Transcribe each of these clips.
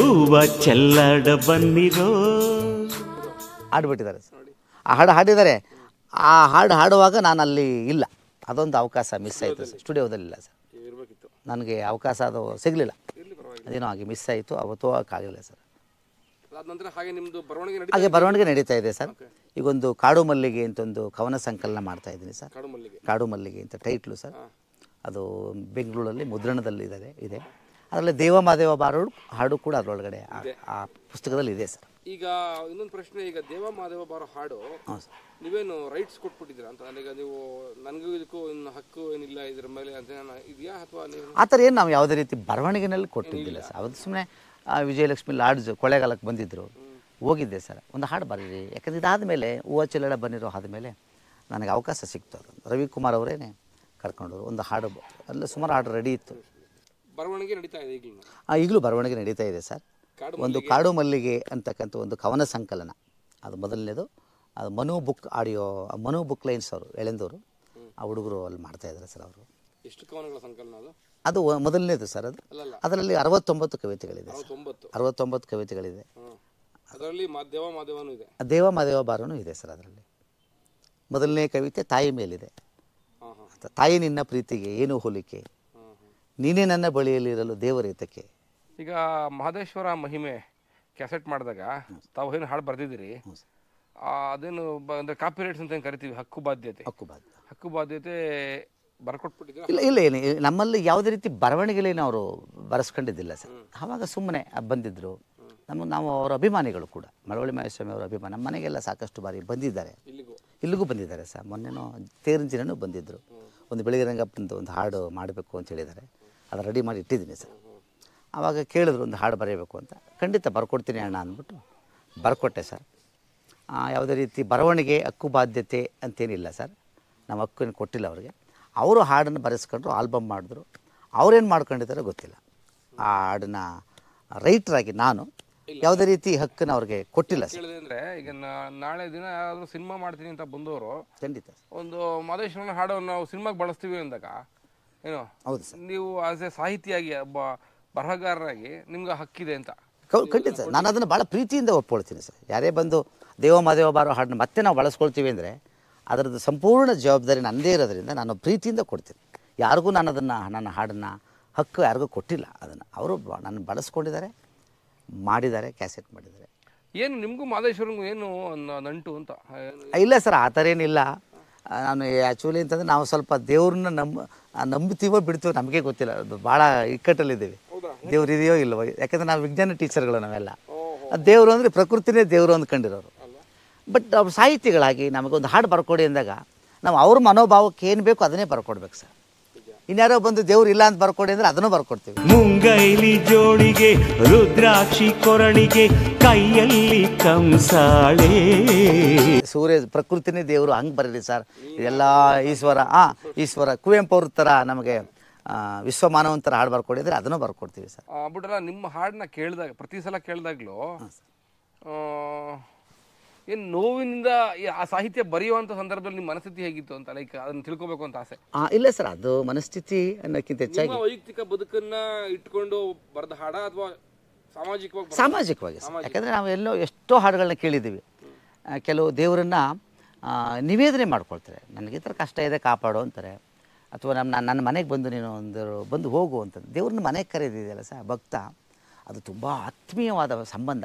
ಹೂವ ಚೆಲ್ಲಾಡ ಬನ್ನಿರೋ ಹಾಡ್ಬಿಟ್ಟಿದ್ದಾರೆ ಸರ್. ಆ ಹಾಡು ಹಾಡಿದ್ದಾರೆ. ಆ ಹಾಡು ಹಾಡುವಾಗ ನಾನು ಅಲ್ಲಿ ಇಲ್ಲ, ಅದೊಂದು ಅವಕಾಶ ಮಿಸ್ ಆಯಿತು ಸರ್. ಸ್ಟುಡಿಯೋದಲ್ಲಿಲ್ಲ ಸರ್, ನನಗೆ ಅವಕಾಶ ಅದು ಸಿಗಲಿಲ್ಲ, ಅದೇನೋ ಹಾಗೆ ಮಿಸ್ ಆಯಿತು, ಅವತ್ತು ಹೋಗೋಕ್ಕಾಗಲಿಲ್ಲ ಸರ್. ಹಾಗೆ ಬರವಣಿಗೆ ನಡೀತಾ ಇದೆ ಸರ್. ಈಗೊಂದು ಕಾಡು ಮಲ್ಲಿಗೆ ಅಂತ ಒಂದು ಕವನ ಸಂಕಲನ ಮಾಡ್ತಾ ಇದ್ದೀನಿ ಸರ್. ಕಾಡು ಮಲ್ಲಿಗೆ ಅಂತ ಟೈಟ್ಲು ಸರ್. ಅದು ಬೆಂಗಳೂರಲ್ಲಿ ಮುದ್ರಣದಲ್ಲಿ ಇದೆ. ಅದರಲ್ಲಿ ದೇವ ಮಾದೇವ ಬಾರೋ ಹಾಡು ಕೂಡ ಅದರೊಳಗಡೆ ಆ ಪುಸ್ತಕದಲ್ಲಿ ಇದೆ ಸರ್. ಈಗ ಇನ್ನೊಂದು ಪ್ರಶ್ನೆ, ಈಗ ದೇವ ಮಾದೇವ ಬಾರೋ ಹಾಡು ನೀವೇನು ರೈಟ್ಸ್ ಕೊಟ್ಬಿಟ್ಟಿದ್ದೀರಾ ಅಂತ? ಈಗ ನೀವು ನನಗೂ ಇದಕ್ಕೂ ಇನ್ನು ಹಕ್ಕು ಏನಿಲ್ಲ ಇದ್ರ ಮೇಲೆ ಅಂತ ಇದೆಯಾ, ಅಥವಾ ನೀವು ಆ ಥರ ಏನು ನಾವು ಯಾವುದೇ ರೀತಿ ಬರವಣಿಗೆನಲ್ಲಿ ಕೊಟ್ಟಿದ್ದಿಲ್ಲ ಸರ್. ಅವತ್ತು ಸುಮ್ಮನೆ ವಿಜಯಲಕ್ಷ್ಮಿ ಲಾಡ್ಜ್ ಕೊಳ್ಳೇಗಾಲಕ್ಕೆ ಬಂದಿದ್ದರು, ಹೋಗಿದ್ದೆ ಸರ್. ಒಂದು ಹಾಡು ಬರೀರಿ, ಯಾಕಂದರೆ ಇದಾದ ಮೇಲೆ ಹೂವ ಚೆಲ್ಲಾಡ ಬನ್ನಿರೋ ಆದಮೇಲೆ ನನಗೆ ಅವಕಾಶ ಸಿಕ್ತು. ಅದು ರವಿಕುಮಾರ್ ಅವರೇನೆ ಕರ್ಕೊಂಡರು. ಒಂದು ಹಾಡು ಅಲ್ಲ, ಸುಮಾರು ಹಾಡು ರೆಡಿ ಇತ್ತು. ಬರವಣಿಗೆ ನಡೀತಾ ಇದೆ ಈಗಲೂ? ಈಗಲೂ ಬರವಣಿಗೆ ನಡೀತಾ ಇದೆ ಸರ್. ಒಂದು ಕಾಡು ಮಲ್ಲಿಗೆ ಅಂತಕ್ಕಂಥ ಒಂದು ಕವನ ಸಂಕಲನ, ಅದು ಮೊದಲನೇದು. ಅದು ಮನು ಬುಕ್ ಲೈನ್ಸ್ ಅವರು ಎಳೆಂದವರು, ಆ ಹುಡುಗರು ಅಲ್ಲಿ ಮಾಡ್ತಾಯಿದ್ದಾರೆ ಸರ್. ಅವರು ಎಷ್ಟು ಕವನಗಳ ಸಂಕಲನ ಅದು? ಅದು ಮೊದಲನೇದು ಸರ್. ಅದು ಅದರಲ್ಲಿ 69 ಕವಿತೆಗಳಿದೆ, 69 ಕವಿತೆಗಳಿದೆ. ಅದರಲ್ಲಿ ದೇವ ಮಾದೇವನೂ ಇದೆ, ದೇವ ಮಾದೇವ ಬಾರನೂ ಇದೆ ಸರ್. ಅದರಲ್ಲಿ ಮೊದಲನೇ ಕವಿತೆ ತಾಯಿ ಮೇಲಿದೆ. ತಾಯಿ ನಿನ್ನ ಪ್ರೀತಿಗೆ ಏನು ಹೋಲಿಕೆ, ನೀನೇ ನನ್ನ ಬಳಿಯಲ್ಲಿರಲು ದೇವರೇತಕ್ಕೆ. ಈಗ ಮಹದೇಶ್ವರ ಮಹಿಮೆ ಕ್ಯಾಸೆಟ್ ಮಾಡಿದಾಗ ತಾವು ಏನು ಹಾಡು ಬರೆದಿದ್ದೀರಿ, ಅದೇನು ಅಂದರೆ ಕಾಪಿ ರೈಟ್ಸ್ ಅಂತ ಏನು ಕರಿತೀವಿ, ಹಕ್ಕು ಬಾಧ್ಯತೆ ಬರ್ಕೊಟ್ಬಿಟ್ಟಿದ್ದೀರಾ? ಇಲ್ಲ ಏನು ನಮ್ಮಲ್ಲಿ ಯಾವುದೇ ರೀತಿ ಬರವಣಿಗೆಲೇನು ಅವರು ಬರೆಸ್ಕೊಂಡಿದ್ದಿಲ್ಲ ಸರ್. ಆವಾಗ ಸುಮ್ಮನೆ ಬಂದಿದ್ದರು. ನಾವು ಅವರ ಅಭಿಮಾನಿಗಳು ಕೂಡ, ಮಳವಳ್ಳಿ ಮಹೇಶ್ವಾಮಿ ಅವರ ಅಭಿಮಾನಿ. ನಮ್ಮ ಮನೆಗೆಲ್ಲ ಸಾಕಷ್ಟು ಬಾರಿ ಬಂದಿದ್ದಾರೆ, ಇಲ್ಲಿಗೂ ಬಂದಿದ್ದಾರೆ ಸರ್. ಮೊನ್ನೆನೋ ತೇರಂಜಿನೂ ಬಂದಿದ್ದರು. ಒಂದು ಬೆಳಗ್ಗೆ ರಂಗಪ್ಪಂದು ಒಂದು ಹಾಡು ಮಾಡಬೇಕು ಅಂತ ಹೇಳಿದ್ದಾರೆ, ಅದು ರೆಡಿ ಮಾಡಿ ಇಟ್ಟಿದ್ದೀನಿ ಸರ್. ಆವಾಗ ಕೇಳಿದ್ರು ಒಂದು ಹಾಡು ಬರೆಯಬೇಕು ಅಂತ. ಖಂಡಿತ ಬರ್ಕೊಡ್ತೀನಿ ಅಣ್ಣ ಅಂದ್ಬಿಟ್ಟು ಬರ್ಕೊಟ್ಟೆ ಸರ್. ಯಾವುದೇ ರೀತಿ ಬರವಣಿಗೆ ಹಕ್ಕು ಬಾಧ್ಯತೆ ಅಂತೇನಿಲ್ಲ ಸರ್, ನಾವು ಹಕ್ಕನ್ನು ಕೊಟ್ಟಿಲ್ಲ ಅವ್ರಿಗೆ. ಅವರು ಹಾಡನ್ನು ಬರೆಸ್ಕೊಂಡ್ರು, ಆಲ್ಬಮ್ ಮಾಡಿದ್ರು. ಅವ್ರೇನು ಮಾಡ್ಕೊಂಡಿದ್ದಾರೋ ಗೊತ್ತಿಲ್ಲ. ಆ ಹಾಡನ್ನ ರೈಟ್ರಾಗಿ ನಾನು ಯಾವುದೇ ರೀತಿ ಹಕ್ಕನ್ನು ಅವ್ರಿಗೆ ಕೊಟ್ಟಿಲ್ಲ ಸರ್. ಅಂದರೆ ಈಗ ನಾಳೆ ದಿನ ಯಾರಾದರೂ ಸಿನಿಮಾ ಮಾಡ್ತೀನಿ ಅಂತ ಬಂದವರು ಖಂಡಿತ ಒಂದು ಮಹದೇಶ್ವರನ ಹಾಡು ನಾವು ಸಿನಿಮಾಗೆ ಬಳಸ್ತೀವಿ ಅಂದಾಗ ಏನು, ಹೌದು ಸರ್, ನೀವು ಆಸ್ ಎ ಸಾಹಿತಿಯಾಗಿ ಒಬ್ಬ ಬರಹಗಾರರಾಗಿ ನಿಮ್ಗೆ ಹಕ್ಕಿದೆ ಅಂತ? ಖಂಡಿತ ಸರ್, ನಾನು ಅದನ್ನು ಭಾಳ ಪ್ರೀತಿಯಿಂದ ಒಪ್ಕೊಳ್ತೀನಿ ಸರ್. ಯಾರೇ ಬಂದು ದೇವ ಮಾದೇವ ಬಾರೋ ಹಾಡನ್ನ ಮತ್ತೆ ನಾವು ಬಳಸ್ಕೊಳ್ತೀವಿ ಅಂದರೆ ಅದರದ್ದು ಸಂಪೂರ್ಣ ಜವಾಬ್ದಾರಿ ನನ್ನದೇ ಇರೋದ್ರಿಂದ ನಾನು ಪ್ರೀತಿಯಿಂದ ಕೊಡ್ತೀನಿ. ಯಾರಿಗೂ ನಾನು ನನ್ನ ಹಾಡನ್ನು ಹಕ್ಕು ಯಾರಿಗೂ ಕೊಟ್ಟಿಲ್ಲ. ಅದನ್ನು ಅವರು ನನ್ನ ಬಳಸ್ಕೊಂಡಿದ್ದಾರೆ, ಮಾಡಿದ್ದಾರೆ, ಕ್ಯಾಸೆಟ್ ಮಾಡಿದ್ದಾರೆ. ಏನು ನಿಮಗೂ ಮಹದೇಶ್ವರಂಗೂ ಏನು ನಂಟು ಅಂತ? ಇಲ್ಲ ಸರ್, ಆ ಥರ ಏನಿಲ್ಲ. ನಾನು ಆ್ಯಕ್ಚುಲಿ ಅಂತಂದರೆ ನಾವು ಸ್ವಲ್ಪ ದೇವ್ರನ್ನ ನಂಬ್ತೀವೋ ಬಿಡ್ತೀವೋ ನಮಗೆ ಗೊತ್ತಿಲ್ಲ. ಅದು ಭಾಳ ಇಕ್ಕಟ್ಟಲ್ಲಿದ್ದೀವಿ, ದೇವ್ರು ಇದೆಯೋ ಇಲ್ಲವೋ. ಯಾಕಂದರೆ ನಾವು ವಿಜ್ಞಾನ ಟೀಚರ್ಗಳು ನಾವೆಲ್ಲ. ದೇವರು ಅಂದರೆ ಪ್ರಕೃತಿನೇ ದೇವರು ಅಂದ್ಕೊಂಡಿರೋರು. ಬಟ್ ಅವ್ರು ಸಾಹಿತಿಗಳಾಗಿ ನಮಗೊಂದು ಹಾಡು ಬರ್ಕೊಡಿ ಅಂದಾಗ ನಾವು ಅವ್ರ ಮನೋಭಾವಕ್ಕೆ ಏನು ಬೇಕು ಅದನ್ನೇ ಬರ್ಕೊಡ್ಬೇಕು ಸರ್. ಇನ್ಯಾರೋ ಬಂದು ದೇವ್ರು ಇಲ್ಲ ಅಂತ ಬರ್ಕೊಡಿ ಅಂದರೆ ಅದನ್ನು ಬರ್ಕೊಡ್ತೀವಿ. ಮುಂಗೈಲಿ ಜೋಳಿಗೆ ರುದ್ರಾಕ್ಷಿ ಕೊರಳಿಗೆ ಕೈಯಲ್ಲಿ ಕಂಸಾಳೆ. ಸೂರ್ಯ ಪ್ರಕೃತಿನೇ ದೇವರು, ಹಂಗೆ ಬರೀರಿ ಸರ್. ಇದೆಲ್ಲ ಈಶ್ವರ ಕುವೆಂಪು ಅವ್ರ ಥರ ನಮಗೆ ವಿಶ್ವಮಾನವಂತರ ಹಾಡು ಬರ್ಕೊಡಿ ಅಂದರೆ ಅದನ್ನು ಬರ್ಕೊಡ್ತೀವಿ ಸರ್. ಬಿಟ್ರಲ್ಲ ನಿಮ್ಮ ಹಾಡನ್ನ ಕೇಳಿದಾಗ, ಪ್ರತಿ ಸಲ ಕೇಳಿದಾಗಲೂ ಏನು ನೋವಿನಿಂದ ಆ ಸಾಹಿತ್ಯ ಬರೆಯುವಂಥ ಸಂದರ್ಭದಲ್ಲಿ ನಿಮ್ಮ ಮನಸ್ಥಿತಿ ಹೇಗಿತ್ತು ಅಂತ, ಲೈಕ್ ಅದನ್ನು ತಿಳ್ಕೊಬೇಕು ಅಂತ ಆಸೆ? ಇಲ್ಲ ಸರ್, ಅದು ಮನಸ್ಥಿತಿ ಅನ್ನೋಕ್ಕಿಂತ ಹೆಚ್ಚಾಗಿ ವೈಯಕ್ತಿಕ ಬದುಕನ್ನ ಇಟ್ಕೊಂಡು ಬರೆದ ಹಾಡ ಅಥವಾ ಸಾಮಾಜಿಕವಾಗಿ ಸರ್. ಯಾಕಂದರೆ ನಾವು ಎಷ್ಟೋ ಹಾಡುಗಳನ್ನ ಕೇಳಿದ್ದೀವಿ. ಕೆಲವು ದೇವರನ್ನು ನಿವೇದನೆ ಮಾಡ್ಕೊಳ್ತಾರೆ, ನನಗೆ ಈ ಥರ ಕಷ್ಟ ಇದೆ ಕಾಪಾಡು ಅಂತಾರೆ. ಅಥವಾ ನನ್ನ ಮನೆಗೆ ಬಂದು ನೀನು ಬಂದು ಹೋಗು ಅಂತ ದೇವ್ರನ್ನ ಮನೆಗೆ ಕರೆದಿದೆಯಲ್ಲ ಸರ್ ಭಕ್ತ, ಅದು ತುಂಬ ಆತ್ಮೀಯವಾದ ಸಂಬಂಧ.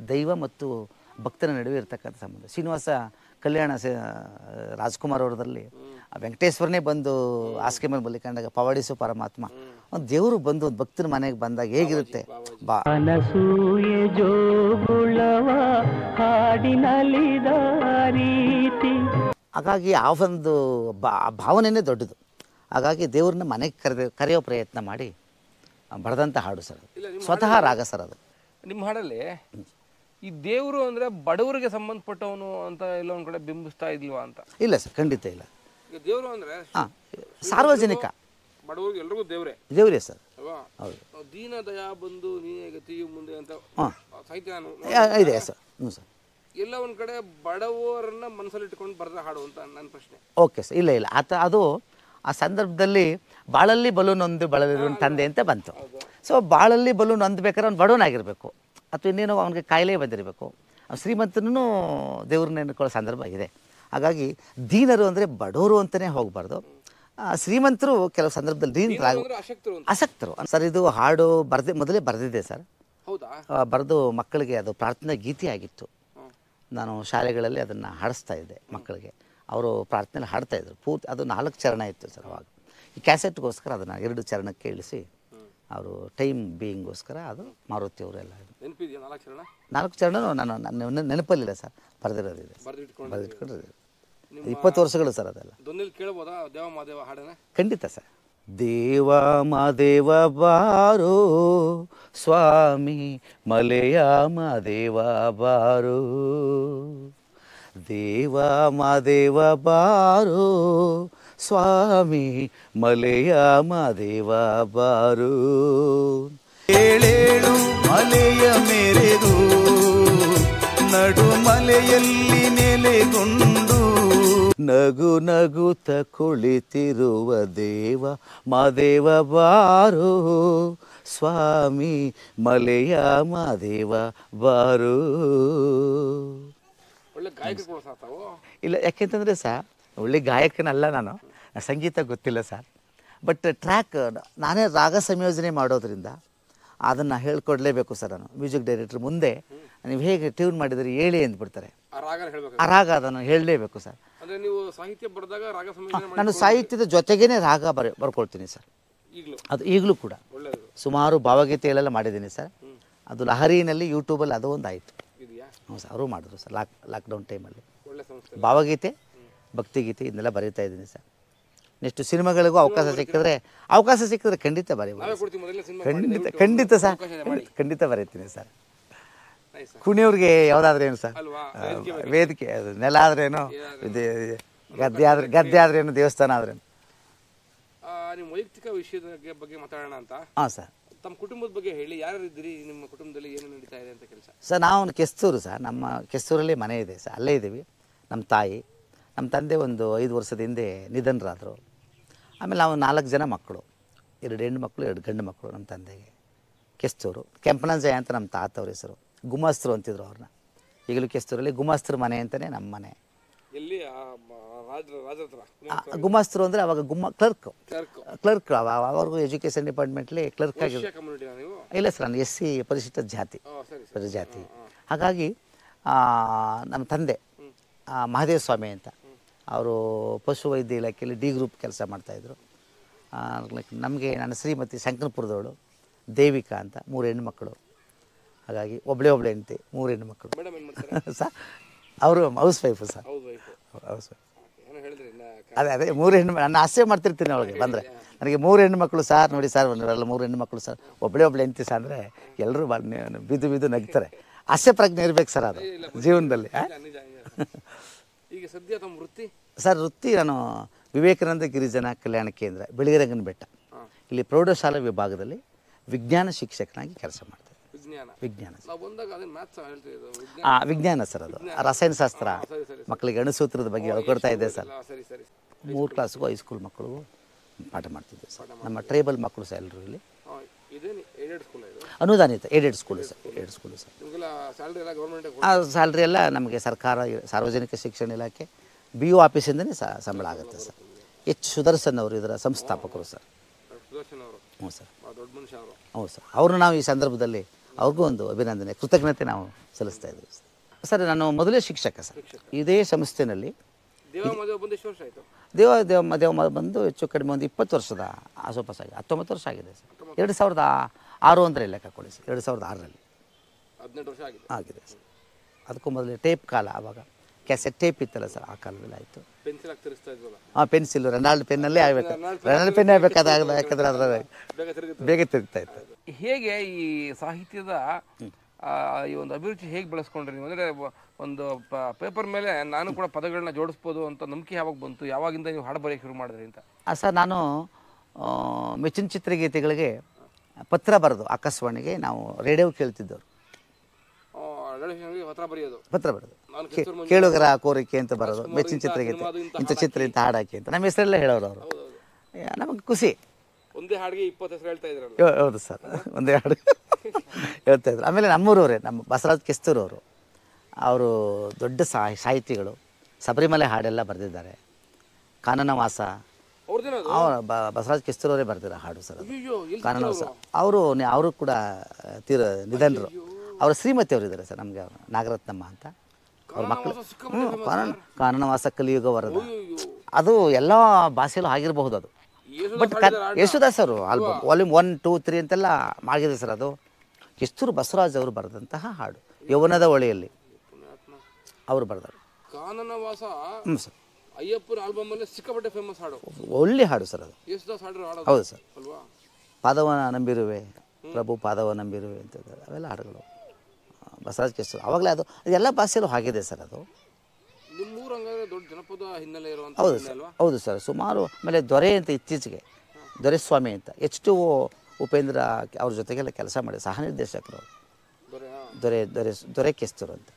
ದೈವ ಮತ್ತು ಭಕ್ತನ ನಡುವೆ ಇರ್ತಕ್ಕಂಥ ಸಂಬಂಧ. ಶ್ರೀನಿವಾಸ ಕಲ್ಯಾಣ ರಾಜ್ಕುಮಾರ್ ಅವರದಲ್ಲಿ ವೆಂಕಟೇಶ್ವರನೇ ಬಂದು ಹಾಸಿಗೆ ಮೇಲೆ ಮಲ್ಲಿಕೊಂಡಾಗ ಪವಾಡಿಸು ಪರಮಾತ್ಮ, ಒಂದು ದೇವರು ಬಂದು ಒಂದು ಭಕ್ತನ ಮನೆಗೆ ಬಂದಾಗ ಹೇಗಿರುತ್ತೆ ಹಾಗಾಗಿ ಆ ಒಂದು ಭಾವನೆಯೇ ದೊಡ್ಡದು. ಹಾಗಾಗಿ ದೇವ್ರನ್ನ ಮನೆಗೆ ಕರೆಯೋ ಪ್ರಯತ್ನ ಮಾಡಿ ಬರೆದಂಥ ಹಾಡು ಸರ್, ಸ್ವತಃ ರಾಗ ಸರ್ ಅದು. ನಿಮ್ಮ ಹಾಡಲ್ಲಿ ಈ ದೇವರು ಅಂದರೆ ಬಡವರಿಗೆ ಸಂಬಂಧಪಟ್ಟವನು ಅಂತ ಎಲ್ಲ ಒಂದು ಕಡೆ ಬಿಂಬಿಸ್ತಾ ಇದ್ಲ್ವಾ ಅಂತ? ಇಲ್ಲ ಸರ್, ಖಂಡಿತ ಇಲ್ಲ. ದೇವರು ಅಂದರೆ ಸಾರ್ವಜನಿಕ, ಬಡವರಿಗೆ ಎಲ್ರಿಗೂ ದೇವರೇ ಸರ್. ಹೌದು, ದೀನ ದಯಾ ಬಂದು ನೀನೇ ಗತಿಯು ಮುಂದೆ ಅಂತ ಸಾಹಿತ್ಯ ಇದೆ ಸರ್. ಹ್ಞೂ ಸರ್. ಎಲ್ಲ ಒಂದ್ ಕಡೆ ಬಡವರನ್ನ ಮನಸ್ಸಲ್ಲಿ ಇಟ್ಕೊಂಡು ಬರೆದ ಹಾಡು ಅಂತ ನನ್ನ ಪ್ರಶ್ನೆ. ಓಕೆ ಸರ್, ಇಲ್ಲ ಅದು ಆ ಸಂದರ್ಭದಲ್ಲಿ ಬಾಳಲ್ಲಿ ಬಲೂನ್ ಒಂದು ಬಳಲಿರೋ ತಂದೆ ಅಂತ ಬಂತು. ಸೊ ಬಾಳಲ್ಲಿ ಬಲೂನ್ ಹೊಂದ್ಬೇಕಾದ್ರೆ ಅವ್ನು ಬಡವನಾಗಿರಬೇಕು ಅಥವಾ ಇನ್ನೇನೋ ಅವನಿಗೆ ಕಾಯಿಲೆ ಬಂದಿರಬೇಕು. ಶ್ರೀಮಂತನೂ ದೇವ್ರನ್ನ ನೆನ್ಕೊಳ್ಳೋ ಸಂದರ್ಭ ಇದೆ. ಹಾಗಾಗಿ ದೀನರು ಅಂದರೆ ಬಡವರು ಅಂತಲೇ ಹೋಗಬಾರ್ದು. ಶ್ರೀಮಂತರು ಕೆಲವು ಸಂದರ್ಭದಲ್ಲಿ ದೀನರಾಗ ಆಸಕ್ತರು ಸರ್. ಇದು ಹಾಡು ಮೊದಲೇ ಬರೆದಿದ್ದೆ ಸರ್. ಬರೆದು ಮಕ್ಕಳಿಗೆ ಅದು ಪ್ರಾರ್ಥನಾ ಗೀತೆ ಆಗಿತ್ತು. ನಾನು ಶಾಲೆಗಳಲ್ಲಿ ಅದನ್ನು ಹಾಡಿಸ್ತಾ ಇದ್ದೆ ಮಕ್ಕಳಿಗೆ. ಅವರು ಪ್ರಾರ್ಥನೆಯಲ್ಲಿ ಹಾಡ್ತಾಯಿದ್ರು ಪೂರ್ತಿ. ಅದು 4 ಚರಣ ಇತ್ತು ಸರ್ ಅವಾಗ. ಈ ಕ್ಯಾಸೆಟ್ಗೋಸ್ಕರ ಅದನ್ನು 2 ಚರಣಕ್ಕೆ ಇಳಿಸಿ ಅವರು ಟೈಮ್ ಬೀಯಿಂಗೋಸ್ಕರ ಅದು ಮಾರುತಿ ಅವರೆಲ್ಲ 4 ಚರಣ ನಾನು ನೆನಪಲ್ಲಿಲ್ಲ ಸರ್, ಬರೆದಿರೋದಿದೆ, ಬರೆದಿಟ್ಕೊಂಡಿರೋದು 20 ವರ್ಷಗಳು ಸರ್ ಅದೆಲ್ಲ. ಖಂಡಿತ ಸರ್. ದೇವ ಮಾದೇವ ಬಾರೋ ಸ್ವಾಮಿ ಮಲೆಯ ಮಾದೇವ ಬಾರೋ, ದೇವ ಮಾದೇವ ಬಾರೋ ಸ್ವಾಮಿ ಮಲೆಯ ಮಾದೇವ ಬಾರೋ. ಏಳೇಳು ಮಲೆಯ ಮೆರೆದು ನಡು ಮಲೆಯಲ್ಲಿ ನೆಲೆಗೊಂಡು ನಗು ನಗುತ್ತ ಕುಳಿತಿರುವ ದೇವ ಮಾದೇವ ಬಾರೋ ಸ್ವಾಮಿ ಮಲೆಯ ಮಾದೇವ ಬಾರೋ. ಇಲ್ಲ, ಯಾಕೆಂತಂದರೆ ಸರ್ ಒಳ್ಳೆ ಗಾಯಕನಲ್ಲ ನಾನು, ಸಂಗೀತ ಗೊತ್ತಿಲ್ಲ ಸರ್. ಬಟ್ ಟ್ರ್ಯಾಕ್ ನಾನೇ ರಾಗ ಸಂಯೋಜನೆ ಮಾಡೋದ್ರಿಂದ ಅದನ್ನು ಹೇಳ್ಕೊಡ್ಲೇಬೇಕು ಸರ್. ನಾನು ಮ್ಯೂಸಿಕ್ ಡೈರೆಕ್ಟ್ರ್ ಮುಂದೆ ನೀವು ಹೇಗೆ ಟ್ಯೂನ್ ಮಾಡಿದರೆ ಹೇಳಿ ಅಂದ್ಬಿಡ್ತಾರೆ. ಆ ರಾಗ ಅದನ್ನು ಹೇಳಲೇಬೇಕು ಸರ್. ನಾನು ಸಾಹಿತ್ಯದ ಜೊತೆಗೇನೆ ರಾಗ ಬರ್ಕೊಳ್ತೀನಿ ಸರ್. ಅದು ಈಗಲೂ ಕೂಡ ಸುಮಾರು ಭಾವಗೀತೆಗಳೆಲ್ಲ ಮಾಡಿದ್ದೀನಿ ಸರ್. ಅದು ಲಹರಿನಲ್ಲಿ ಯೂಟ್ಯೂಬಲ್ಲಿ ಅದು ಒಂದು ಆಯಿತು. ಹ್ಞೂ ಸರ್, ಅವರು ಮಾಡಿದ್ರು ಸರ್ ಲಾಕ್ಡೌನ್ ಟೈಮಲ್ಲಿ. ಭಾವಗೀತೆ, ಭಕ್ತಿಗೀತೆ ಇದನ್ನೆಲ್ಲ ಬರೀತಾ ಇದ್ದೀನಿ ಸರ್. ನೆಕ್ಸ್ಟ್ ಸಿನಿಮಾಗಳಿಗೂ ಅವಕಾಶ ಸಿಕ್ಕಿದ್ರೆ ಖಂಡಿತ ಬರೀಬೋದು. ಖಂಡಿತ ಸರ್, ಖಂಡಿತ ಬರೀತೀನಿ ಸರ್. ಕುಣಿಯವ್ರಿಗೆ ಯಾವುದಾದ್ರೇನು ಸರ್, ವೇದಿಕೆ ಅದು ನೆಲ ಆದ್ರೇನು, ಗದ್ದೆ ಆದ್ರೇನು, ದೇವಸ್ಥಾನ ಆದ್ರೇನು. ನಿಮ್ಮ ವೈಯಕ್ತಿಕ ವಿಷಯದ ಬಗ್ಗೆ ಮಾತಾಡೋಣ ಅಂತ. ಹಾಂ ಸರ್. ತಮ್ಮ ಕುಟುಂಬದ ಬಗ್ಗೆ ಹೇಳಿ. ಯಾರು ಇದ್ದೀರಿ, ನಿಮ್ಮ ಕುಟುಂಬದಲ್ಲಿ ಏನು ನಡೀತಾ ಇದೆ ಅಂತ ಕೆಲಸ? ಸರ್ ನಾವು ಕೆಸ್ತೂರು ಸರ್, ನಮ್ಮ ಕೆಸ್ತೂರಲ್ಲಿ ಮನೆ ಇದೆ ಸರ್, ಅಲ್ಲೇ ಇದ್ದೀವಿ. ನಮ್ಮ ತಾಯಿ, ನಮ್ಮ ತಂದೆ ಒಂದು 5 ವರ್ಷದ ಹಿಂದೆ ನಿಧನರಾದರು. ಆಮೇಲೆ ನಾವು 4 ಜನ ಮಕ್ಕಳು, 2 ಹೆಣ್ಣು ಮಕ್ಕಳು 2 ಗಂಡು ಮಕ್ಕಳು. ನಮ್ಮ ತಂದೆಗೆ ಕೆಸ್ತೂರು, ಕೆಂಪನಂಜಯ ಅಂತ ನಮ್ಮ ತಾತವ್ರ ಹೆಸರು. ಗುಮಾಸ್ತರು ಅಂತಿದ್ರು ಅವ್ರನ್ನ. ಈಗಲೂ ಕೆಸ್ತೂರಲ್ಲಿ ಗುಮಾಸ್ತರ ಮನೆ ಅಂತಲೇ ನಮ್ಮ ಮನೆ. ಎಲ್ಲಿ ಗುಮಾಸ್ತರು ಅಂದರೆ ಅವಾಗ ಕ್ಲರ್ಕ್ ಅವ್ರಿಗೂ ಎಜುಕೇಷನ್ ಡಿಪಾರ್ಟ್ಮೆಂಟ್ಲಿ ಕ್ಲರ್ಕ್ ಆಗಿದ್ರು. ಇಲ್ಲ ಸರ್, ನಾನು SC ಪರಿಶಿಷ್ಟ ಜಾತಿ. ಹಾಗಾಗಿ ನಮ್ಮ ತಂದೆ ಮಹಾದೇವ ಸ್ವಾಮಿ ಅಂತ, ಅವರು ಪಶುವೈದ್ಯ ಇಲಾಖೆಯಲ್ಲಿ D ಗ್ರೂಪ್ ಕೆಲಸ ಮಾಡ್ತಾಯಿದ್ರು. ನಮಗೆ ನನ್ನ ಶ್ರೀಮತಿ ಶಂಕರಪುರದವಳು ದೇವಿಕಾ ಅಂತ, 3 ಹೆಣ್ಣು ಮಕ್ಕಳು. ಹಾಗಾಗಿ ಒಬ್ಬಳೆ ಹೆಂಡತಿ, 3 ಹೆಣ್ಣು ಮಕ್ಕಳು ಸರ್. ಅವರು house wife sir, house wife. ಅದೇ 3 ಹೆಣ್ಣು. ನನ್ನ ಆಸೆ ಮಾಡ್ತಿರ್ತೀನಿ ಅವಳಿಗೆ ಬಂದರೆ, ನನಗೆ 3 ಹೆಣ್ಣು ಮಕ್ಕಳು ಸರ್, ನೋಡಿ ಸರ್ ಅವರೆಲ್ಲ 3 ಹೆಣ್ಣು ಮಕ್ಕಳು ಸರ್, ಒಬ್ಬಳೆ ಹೆಂಡತಿ ಸರ್ ಅಂದರೆ ಎಲ್ಲರೂ ಬಿದ್ದು ನಗ್ತಾರೆ. ಆಸೆ ಪ್ರಜ್ಞೆ ಇರ್ಬೇಕು ಸರ್ ಅದು ಜೀವನದಲ್ಲಿ. ಈಗ ಸದ್ಯ ತಮ್ಮ ವೃತ್ತಿ ಸರ್? ವೃತ್ತಿ ನಾನು ವಿವೇಕಾನಂದ ಗಿರಿಜನ ಕಲ್ಯಾಣ ಕೇಂದ್ರ ಬೆಳಗಿರಂಗನ ಬೆಟ್ಟ ಇಲ್ಲಿ ಪ್ರೌಢಶಾಲಾ ವಿಭಾಗದಲ್ಲಿ ವಿಜ್ಞಾನ ಶಿಕ್ಷಕನಾಗಿ ಕೆಲಸ ಮಾಡ್ತಾರೆ. ವಿಜ್ಞಾನ ವಿಜ್ಞಾನ ಸರ್, ಅದು ರಸಾಯನಶಾಸ್ತ್ರ ಮಕ್ಕಳಿಗೆ ಅಣುಸೂತ್ರದ ಬಗ್ಗೆ ಹೇಳ್ಕೊಡ್ತಾ ಇದ್ದೆ ಸರ್. 3 ಕ್ಲಾಸ್ಗೂ ಹೈಸ್ಕೂಲ್ ಮಕ್ಕಳಿಗೂ ಪಾಠ ಮಾಡ್ತಿದ್ದೆ ಸರ್. ನಮ್ಮ ಟ್ರೈಬಲ್ ಮಕ್ಕಳು ಸರ್ ಎಲ್ಲರೂ ಇಲ್ಲಿ ಅನುದಾನಿತ ಏಡೆಡ್ ಸ್ಕೂಲು ಸರ್. ಸ್ಯಾಲ್ರಿ ಎಲ್ಲ ನಮಗೆ ಸರ್ಕಾರ, ಸಾರ್ವಜನಿಕ ಶಿಕ್ಷಣ ಇಲಾಖೆ, BO ಆಫೀಸಿಂದನೇ ಸಂಬಳ ಆಗುತ್ತೆ ಸರ್. ಸುದರ್ಶನ್ ಅವರು ಇದರ ಸಂಸ್ಥಾಪಕರು ಸರ್. ಹ್ಞೂ ಸರ್, ಹ್ಞೂ ಸರ್. ಅವ್ರನ್ನ ನಾವು ಈ ಸಂದರ್ಭದಲ್ಲಿ ಅವ್ರಿಗೂ ಒಂದು ಅಭಿನಂದನೆ, ಕೃತಜ್ಞತೆ ನಾವು ಸಲ್ಲಿಸ್ತಾ ಇದ್ದೀವಿ ಸರ್. ನಾನು ಮೊದಲೇ ಶಿಕ್ಷಕ ಸರ್ ಇದೇ ಸಂಸ್ಥೆಯಲ್ಲಿ. ದೇವ ಬಂದು ಹೆಚ್ಚು ಕಡಿಮೆ ಒಂದು 20 ವರ್ಷದ ಆಸೋಪಾಸ ಆಗಿದೆ. 19 ವರ್ಷ ಆಗಿದೆ ಸರ್. 2006 ಅಂದರೆ ಲೆಕ್ಕ ಕೊಡಿ ಸರ್. 2006ರಲ್ಲಿ 18 ವರ್ಷ ಆಗಿದೆ ಸರ್. ಅದಕ್ಕೂ ಮೊದಲೇ ಟೇಪ್ ಕಾಲ, ಆವಾಗ ಕ್ಯಾಸೆಟ್ ಟೇಪ್ ಇತ್ತಲ್ಲ ಸರ್, ಆ ಕಾಲದಲ್ಲಿ ಆಯಿತು. ಪೆನ್ಸಿಲ್ ರೆನಾಲ್ಡ್ ಪೆನ್ನಲ್ಲೇ ಆಗಬೇಕು. ರೆನಾಲ್ಡ್ ಪೆನ್ ಆಗಬೇಕಾದಾಗ, ಯಾಕಂದರೆ ಅದರ ಬೇಗ ತಿರುಗ್ತಾ ಇತ್ತು. ಹೇಗೆ ಈ ಸಾಹಿತ್ಯದ ಈ ಒಂದು ಅಭಿರುಚಿ ಹೇಗೆ ಬೆಳೆಸ್ಕೊಂಡ್ರಿ ನೀವು? ಅಂದರೆ ಒಂದು ಪೇಪರ್ ಮೇಲೆ ನಾನು ಕೂಡ ಪದಗಳನ್ನ ಜೋಡಿಸ್ಬೋದು ಅಂತ ನಂಬಿಕೆ ಯಾವಾಗ ಬಂತು? ಯಾವಾಗಿಂದ ನೀವು ಹಾಡು ಬರೆಯೋಕ್ಕೆ ಶುರು ಮಾಡಿದ್ರಿ ಅಂತ? ಸರ್, ನಾನು ಮೆಚ್ಚಿನ ಚಿತ್ರಗೀತೆಗಳಿಗೆ ಪತ್ರ ಬರೆದು ಆಕಾಶವಾಣಿಗೆ ನಾವು ರೇಡಿಯೋ ಕೇಳ್ತಿದ್ದವರು. ಪತ್ರ ಬರೆಯೋದು, ಕೇಳುಗರ ಕೋರಿಕೆ ಅಂತ ಬರೋದು, ಮೆಚ್ಚಿನ ಚಿತ್ರಗೀತೆ, ಇಂಥ ಚಿತ್ರ ಇಂಥ ಹಾಡಾಕಿ ಅಂತ ನಮ್ಮ ಹೆಸರೆಲ್ಲ ಹೇಳೋರು ಅವರು. ನಮಗೆ ಖುಷಿ. ಒಂದೇ ಹಾಡಿಗೆ 20 ಹೆಸರು ಹೇಳ್ತಾ ಇದ್ರಲ್ಲ. ಹೌದು ಸರ್, ಒಂದೇ ಹಾಡು ಹೇಳ್ತಾ ಇದ್ರು. ಆಮೇಲೆ ನಮ್ಮೂರವರೇ, ನಮ್ಮ ಬಸವರಾಜ್ ಕೆಸ್ತೂರವರು, ಅವರು ದೊಡ್ಡ ಸಾಹಿತಿಗಳು, ಶಬರಿಮಲೆ ಹಾಡೆಲ್ಲ ಬರೆದಿದ್ದಾರೆ. ಕಾನನವಾಸ ಬಸವರಾಜ್ ಕೆಸ್ತೂರವರೇ ಬರ್ದಿರೋ ಹಾಡು ಸರ್ ಅದು. ಕಾನನವಾಸ ಅವರು ಕೂಡ ನಿಧನರು. ಅವರ ಶ್ರೀಮತಿ ಅವರು ಇದ್ದಾರೆ ಸರ್, ನಮಗೆ ನಾಗರತ್ನಮ್ಮ ಅಂತ. ಅವ್ರ ಮಕ್ಕಳು ಕಾನನವಾಸ ಕಲಿಯುಗ ವರದ, ಅದು ಎಲ್ಲ ಭಾಷೆಯಲ್ಲೂ ಆಗಿರಬಹುದು ಅದು. ಬಟ್ ಯೇಸುದಾಸ್ ಅವರು ಆಲ್ಬಮ್ ವಾಲ್ಯೂಮ್ 1, 2, 3 ಅಂತೆಲ್ಲ ಮಾಡಿದೆ ಸರ್. ಅದು ಕಿಸ್ತೂರು ಬಸವರಾಜ್ ಅವರು ಬರೆದಂತಹ ಹಾಡು, ಯೌವನದ ಹೊಳೆಯಲ್ಲಿ ಅವರು ಬರೆದರು. ಕಾನನವಾಸ ಸರ್ ಅಯ್ಯಪ್ಪನ ಆಲ್ಬಮ್ ಅಲ್ಲಿ ಸಿಕ್ಕಾಪಟ್ಟೆ ಫೇಮಸ್ ಹಾಡು, ಒಳ್ಳೆ ಹಾಡು ಸರ್ ಅದು. ಯೇಸುದಾಸ್ ಹಾಡು. ಹೌದು ಸರ್. ಅಲ್ವಾ? ಪಾದವ ನಂಬಿರುವೆ ಪ್ರಭು ಪಾದವ ನಂಬಿರುವೆ ಅಂತ ಅವೆಲ್ಲ ಹಾಡುಗಳು ಬಸವರಾಜ್ ಕೆಸ್ತೂರು. ಆವಾಗಲೇ ಅದು ಎಲ್ಲ ಭಾಷೆಯಲ್ಲೂ ಆಗಿದೆ ಸರ್ ಅದು. ನಿಮ್ಮೂರು ಹಂಗಾದ್ರೆ ದೊಡ್ಡ ಜನಪದ ಹಿನ್ನೆಲೆ ಇರುವಂತ. ಹೌದು ಸರ್, ಹೌದು ಸರ್. ಸುಮಾರು. ಆಮೇಲೆ ದೊರೆ ಅಂತ ಇತ್ತೀಚೆಗೆ ದೊರೆಸ್ವಾಮಿ ಅಂತ H2O ಉಪೇಂದ್ರ ಅವ್ರ ಜೊತೆಗೆಲ್ಲ ಕೆಲಸ ಮಾಡಿ ಸಹ ನಿರ್ದೇಶಕರು ದೊರೆ ಕೆಸ್ತೂರು ಅಂತ.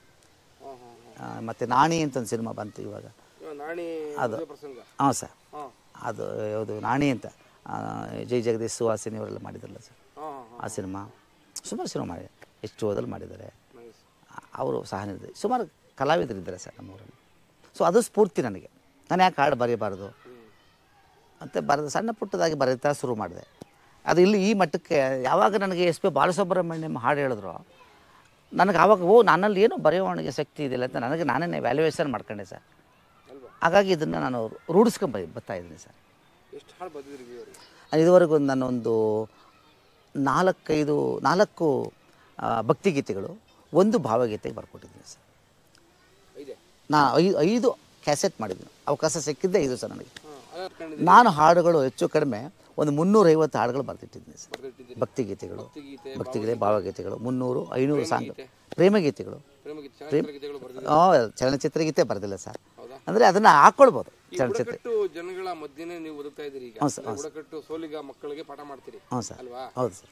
ಮತ್ತು ನಾಣಿ ಅಂತ ಒಂದು ಸಿನಿಮಾ ಬಂತು ಇವಾಗ, ಅದು ಹಾಂ ಸರ್, ಅದು ಯಾವುದು ನಾಣಿ ಅಂತ ಜೈ ಜಗದೀಶ್ ಸುಹಾಸಿನಿ ಅವರೆಲ್ಲ ಮಾಡಿದ್ರಲ್ಲ ಸರ್ ಆ ಸಿನಿಮಾ. ಸುಮಾರು ಸಿನಿಮಾ ಮಾಡಿದ್ದಾರೆ, H2Oದಲ್ಲಿ ಮಾಡಿದ್ದಾರೆ ಅವರು ಸಹ ನಿರ್ದೇಶ. ಸುಮಾರು ಕಲಾವಿದರಿದ್ದಾರೆ ಸರ್ ನಮ್ಮೂರಲ್ಲಿ. ಸೊ ಅದು ಸ್ಫೂರ್ತಿ ನನಗೆ. ನಾನು ಯಾಕೆ ಹಾಡು ಬರೀಬಾರ್ದು ಅಂತ ಸಣ್ಣ ಪುಟ್ಟದಾಗಿ ಬರೀತಾ ಶುರು ಮಾಡಿದೆ. ಅದು ಇಲ್ಲಿ ಈ ಮಟ್ಟಕ್ಕೆ ಯಾವಾಗ ನನಗೆ SP ಬಾಲಸುಬ್ರಹ್ಮಣ್ಯಂ ಹಾಡು ಹೇಳಿದ್ರು, ನನಗೆ ಆವಾಗ ನನ್ನಲ್ಲಿ ಏನೋ ಬರೆಯೋವಣಿಗೆ ಶಕ್ತಿ ಇದೆಯಲ್ಲ ಅಂತ ನಾನೇ ವ್ಯಾಲ್ಯೂಯೇಷನ್ ಮಾಡ್ಕೊಂಡೆ ಸರ್. ಹಾಗಾಗಿ ಇದನ್ನು ನಾನು ರೂಢಿಸ್ಕೊಂಡು ಬರ್ತಾ ಇದ್ದೀನಿ ಸರ್. ಇದುವರೆಗೂ ನಾನೊಂದು 4 ಭಕ್ತಿಗೀತೆಗಳು, 1 ಭಾವಗೀತೆಗೆ ಬರ್ಕೊಟ್ಟಿದ್ದೀನಿ ಸರ್. ನಾನು 5 ಕ್ಯಾಸೆಟ್ ಮಾಡಿದ್ದೀನಿ. ಅವಕಾಶ ಸಿಕ್ಕಿದ್ದೆ 5 ಸರ್ ನನಗೆ. ನಾನು ಹಾಡುಗಳು ಹೆಚ್ಚು ಕಡಿಮೆ ಒಂದು 350 ಹಾಡುಗಳು ಬರೆದಿಟ್ಟಿದ್ದೀನಿ ಸರ್. ಭಕ್ತಿಗೀತೆಗಳು, ಭಾವಗೀತೆಗಳು 300, 500 ಸಾಂಗ್, ಪ್ರೇಮಗೀತೆಗಳು. ಚಲನಚಿತ್ರ ಗೀತೆ ಬರೆದಿಲ್ಲ ಸರ್. ಅಂದರೆ ಅದನ್ನು ಹಾಕ್ಕೊಳ್ಬೋದು ಚಲನಚಿತ್ರ. ಜನಗಳ ಮಧ್ಯೆ ನೀವು ಓದುತ್ತಾ ಇದ್ದೀರಿ ಈಗ. ಬುಡಕಟ್ಟು ಸೋಲಿಗ ಮಕ್ಕಳಿಗೆ ಪಾಠ ಮಾಡ್ತೀರಿ. ಹ್ಞೂ ಸರ್, ಹೌದು ಸರ್.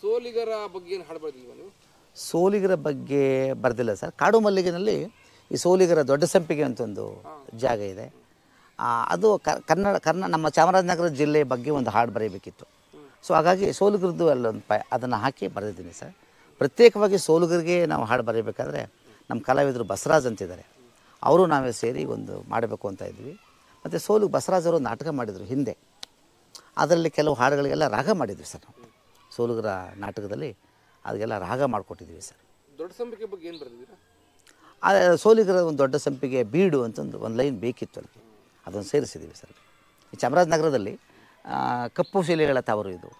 ಸೋಲಿಗರ ಬಗ್ಗೆ ಏನು ಹಾಡು ಬರೆದಿಲ್ವಾ ನೀವು? ಸೋಲಿಗರ ಬಗ್ಗೆ ಬರೆದಿಲ್ಲ ಸರ್. ಕಾಡು ಮಲ್ಲಿಗೆನಲ್ಲಿ ಈ ಸೋಲಿಗರ ದೊಡ್ಡ ಸಂಪಿಗೆ ಅಂತ ಒಂದು ಜಾಗ ಇದೆ. ಅದು ನಮ್ಮ ಚಾಮರಾಜನಗರ ಜಿಲ್ಲೆ ಬಗ್ಗೆ ಒಂದು ಹಾಡು ಬರೀಬೇಕಿತ್ತು. ಸೊ ಹಾಗಾಗಿ ಸೋಲಿಗರದ್ದು ಅಲ್ಲೊಂದು ಅದನ್ನು ಹಾಕಿ ಬರೆದಿದ್ದೀನಿ ಸರ್. ಪ್ರತ್ಯೇಕವಾಗಿ ಸೋಲಿಗರಿಗೆ ನಾವು ಹಾಡು ಬರೀಬೇಕಾದ್ರೆ ನಮ್ಮ ಕಲಾವಿದರು ಬಸವರಾಜ್ ಅಂತಿದ್ದಾರೆ, ಅವರು ನಾವೇ ಸೇರಿ ಒಂದು ಮಾಡಬೇಕು ಅಂತ ಇದ್ವಿ. ಮತ್ತು ಬಸವರಾಜ್ ಅವರು ನಾಟಕ ಮಾಡಿದರು ಹಿಂದೆ. ಅದರಲ್ಲಿ ಕೆಲವು ಹಾಡುಗಳಿಗೆಲ್ಲ ರಾಗ ಮಾಡಿದ್ವಿ ಸರ್ ನಾವು. ಸೋಲಿಗರ ನಾಟಕದಲ್ಲಿ ಅದಕ್ಕೆಲ್ಲ ರಾಗ ಮಾಡಿಕೊಟ್ಟಿದ್ವಿ ಸರ್. ದೊಡ್ಡ ಸಂಪಿಗೆ ಬಗ್ಗೆ ಏನು ಬರೆದಿದ್ದೀರಾ? ಸೋಲಿಗರ ಒಂದು ದೊಡ್ಡ ಸಂಪಿಗೆ ಬೀಡು ಅಂತಂದು ಒಂದು ಲೈನ್ ಬೇಕಿತ್ತು ಅಲ್ಲಿ, ಅದನ್ನು ಸೇರಿಸಿದ್ದೀವಿ ಸರ್. ಈ ಚಾಮರಾಜನಗರದಲ್ಲಿ ಕಪ್ಪು ಶಿಲೆಗಳ ತವರು ಇದು.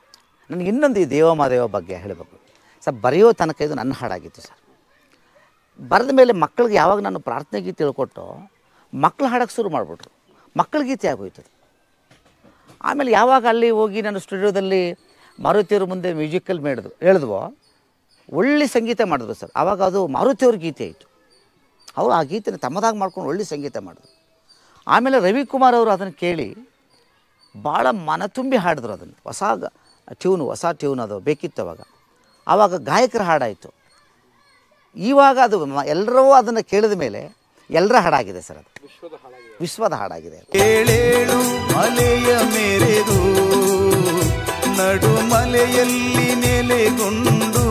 ನನಗೆ ಇನ್ನೊಂದು ಈ ದೇವಮಾದೇವ ಬಗ್ಗೆ ಹೇಳಬೇಕು ಸರ್. ಬರೆಯೋ ತನಕ ಇದು ನನ್ನ ಹಾಡಾಗಿತ್ತು ಸರ್. ಬರೆದ ಮೇಲೆ ಮಕ್ಕಳಿಗೆ ಯಾವಾಗ ನಾನು ಪ್ರಾರ್ಥನೆ ಗೀತೆ ಹೇಳ್ಕೊಟ್ಟು ಮಕ್ಕಳು ಹಾಡೋಕ್ಕೆ ಶುರು ಮಾಡಿಬಿಟ್ರು, ಮಕ್ಕಳ ಗೀತೆ ಆಗೋಯ್ತದೆ. ಆಮೇಲೆ ಯಾವಾಗ ಅಲ್ಲಿ ಹೋಗಿ ನಾನು ಸ್ಟುಡಿಯೋದಲ್ಲಿ ಮಾರುತಿಯವ್ರ ಮುಂದೆ ಮ್ಯೂಸಿಕಲ್ ಹೇಳಿದ್ವೋ ಒಳ್ಳೆ ಸಂಗೀತ ಮಾಡಿದ್ರು ಸರ್. ಆವಾಗ ಅದು ಮಾರುತಿಯವ್ರ ಗೀತೆ ಆಯಿತು. ಅವರು ಆ ಗೀತೆನ ತಮ್ಮದಾಗಿ ಮಾಡ್ಕೊಂಡು ಒಳ್ಳೆ ಸಂಗೀತ ಮಾಡಿದ್ರು. ಆಮೇಲೆ ರವಿಕುಮಾರ್ ಅವರು ಅದನ್ನು ಕೇಳಿ ಭಾಳ ಮನ ತುಂಬಿ ಹಾಡಿದ್ರು. ಅದನ್ನು ಹೊಸ ಟ್ಯೂನ್ ಅದು ಬೇಕಿತ್ತು ಆವಾಗ ಗಾಯಕರ ಹಾಡಾಯಿತು. ಇವಾಗ ಅದು ಎಲ್ಲರೂ ಅದನ್ನು ಕೇಳಿದ ಮೇಲೆ ಎಲ್ಲರ ಹಾಡಾಗಿದೆ ಸರ್. ಅದು ವಿಶ್ವದ ಹಾಡಾಗಿದೆ. ಏಳೇಳು ಮಲೆಯ ಮೇರೆದು ನಡು ಮಲೆಯಲ್ಲಿ ನೆಲೆಗೊಂಡು